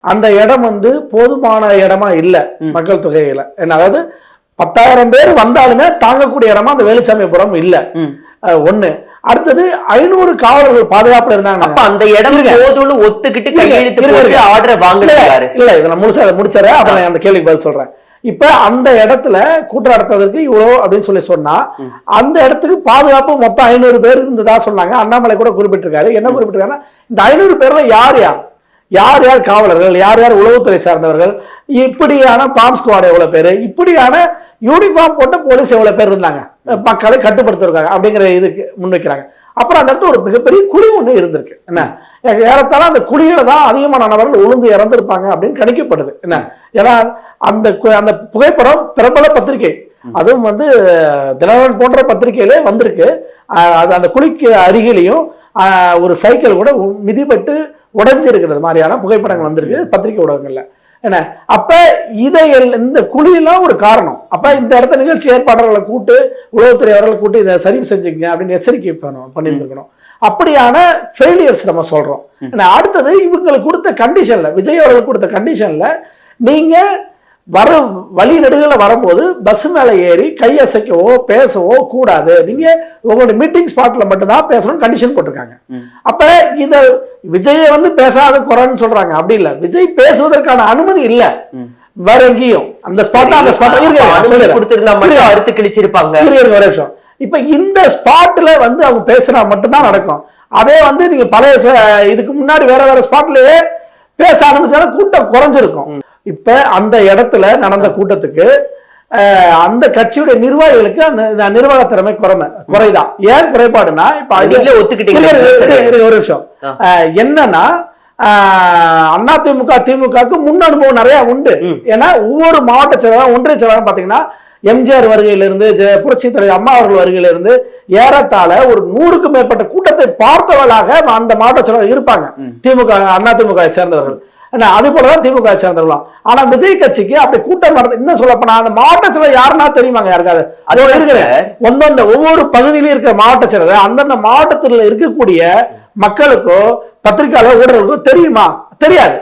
அந்த இடம் வந்து போதுமான இடமா இல்ல மக்கள் தொகையில. அதாவது 10,000 பேர் வந்தாலுமே தாங்கக்கூடிய இடமா அந்த வேலுச்சாமிபுரம் இல்ல. ஒண்ணு. அடுத்தது 500 காவலர்கள் பாதுகாப்புல இருந்தாங்க. அப்ப அந்த இடம் போதும்னு ஒத்துக்கிட்டு கையெழுத்து போட்டு ஆர்டர் வாங்குறாரு. இல்ல இத நான் முடிச்சறேன். அப்ப நான் அந்த கேள்விக்கு பதில் சொல்றேன். இப்ப அந்த இடத்துல கூட்டம் நடத்துறதுக்கு இவ்வளோ அப்படின்னு சொன்னா அந்த இடத்துக்கு பாதுகாப்பு மொத்தம் 500 பேர் இருந்ததா சொன்னாங்க. அண்ணாமலை கூட குறிப்பிட்டிருக்காரு. என்ன குறிப்பிட்டிருக்காருன்னா இந்த 500 பேர்ல யார் யார் காவலர்கள், யார் யார் உளவுத்துறை சார்ந்தவர்கள், இப்படியான பாம் ஸ்குவாட் எவ்வளவு பேரு, இப்படியான யூனிஃபார்ம் போட்ட போலீஸ் எவ்வளவு பேர் இருந்தாங்க மக்களை கட்டுப்படுத்திருக்காங்க அப்படிங்கிற இதுக்கு முன்வைக்கிறாங்க. அப்புறம் அந்த இடத்துல ஒரு மிகப்பெரிய குழி ஒண்ணு இருந்திருக்கு. என்ன ஏறத்தாழ அந்த குழியில தான் அதிகமான நபர்கள் உளுந்து இறந்திருப்பாங்க அப்படின்னு கணிக்கப்படுது. என்ன ஏன்னா அந்த அந்த புகைப்படம் பிரபல பத்திரிகை, அதுவும் வந்து தினகரன் போன்ற பத்திரிகையிலே வந்திருக்கு. அது அந்த குழிக்கு அருகிலையும் ஒரு சைக்கிள் கூட மிதிப்பட்டு உடைஞ்சிருக்கிறது மாதிரியான புகைப்படங்கள் வந்திருக்கு பத்திரிகை ஊடகங்கள்ல. என்ன அப்ப இதை இந்த குழியெல்லாம் ஒரு காரணம். அப்ப இந்த இடத்த நிகழ்ச்சி ஏற்பாளர்களை கூட்டு உளவுத்துறை அவர்களை கூட்டு இதை சரி செஞ்சுங்க அப்படின்னு எச்சரிக்கை பண்ணியிருக்கணும். அப்படியான ஃபெயிலியர்ஸ் நம்ம சொல்றோம். அடுத்தது இவங்களுக்கு கொடுத்த கண்டிஷன்ல, விஜய் அவர்கள் கொடுத்த கண்டிஷன்ல நீங்க வழி நெடுகளை வரும்போது பஸ் மேல ஏறி கையசைக்கவோ பேசவோ கூடாது, நீங்க உங்களுடைய மீட்டிங் ஸ்பாட்ல மட்டும்தான் பேசணும் கண்டிஷன் போட்டிருக்காங்க. அப்ப இத விஜய வந்து பேசாத குறைன்னு சொல்றாங்க. அப்படி இல்ல, விஜய் பேசுவதற்கான அனுமதி இல்ல வேற எங்கேயும். அந்த ஸ்பாட் கொடுத்திருந்தா அறுத்து கிழிச்சிருப்பாங்க. ஒரு நிமிஷம். இப்ப இந்த ஸ்பாட்ல வந்து அவங்க பேசுறா மட்டும்தான் நடக்கும். அதே வந்து நீங்க பழைய இதுக்கு முன்னாடி வேற ஸ்பாட்லயே பேச ஆரம்பிச்சாலும் கூட்டம் குறைஞ்சிருக்கும். இப்ப அந்த இடத்துல நடந்த கூட்டத்துக்கு அந்த கட்சியுடைய நிர்வாகிகளுக்கு அந்த நிர்வாக திறமை குறைதான். ஏன் குறைபாடுனா இப்ப ஒரு நிமிஷம் என்னன்னா அதிமுக திமுகவுக்கு முன் அனுபவம் நிறைய உண்டு. ஏன்னா ஒவ்வொரு மாவட்ட செயலாளர் ஒன்றிய செயலாளர் பாத்தீங்கன்னா எம்ஜிஆர் வருகையிலிருந்து புரட்சி தலைவர் அம்மா அவர்கள் வருகையிலிருந்து ஏறத்தாழ ஒரு 100க்கும் மேற்பட்ட கூட்டத்தை பார்த்தவர்களாக அந்த மாவட்ட செயலாளர் இருப்பாங்க திமுக அதிமுக சேர்ந்தவர்கள். அது போலதான் திமுக சேர்ந்தவர்களாம். ஆனா விஜய் கட்சிக்கு அப்படி கூட்டம் நடந்து இன்னும் சொல்லப்போனா அந்த மாவட்ட செயலர் யாருன்னா தெரியுமாங்க யாருக்காது? ஒவ்வொரு ஒவ்வொரு பகுதியிலும் இருக்கிற மாவட்ட செயலர் அந்தந்த மாவட்டத்தில் இருக்கக்கூடிய மக்களுக்கோ பத்திரிகையாளர் ஊடகங்களுக்கோ தெரியுமா? தெரியாது.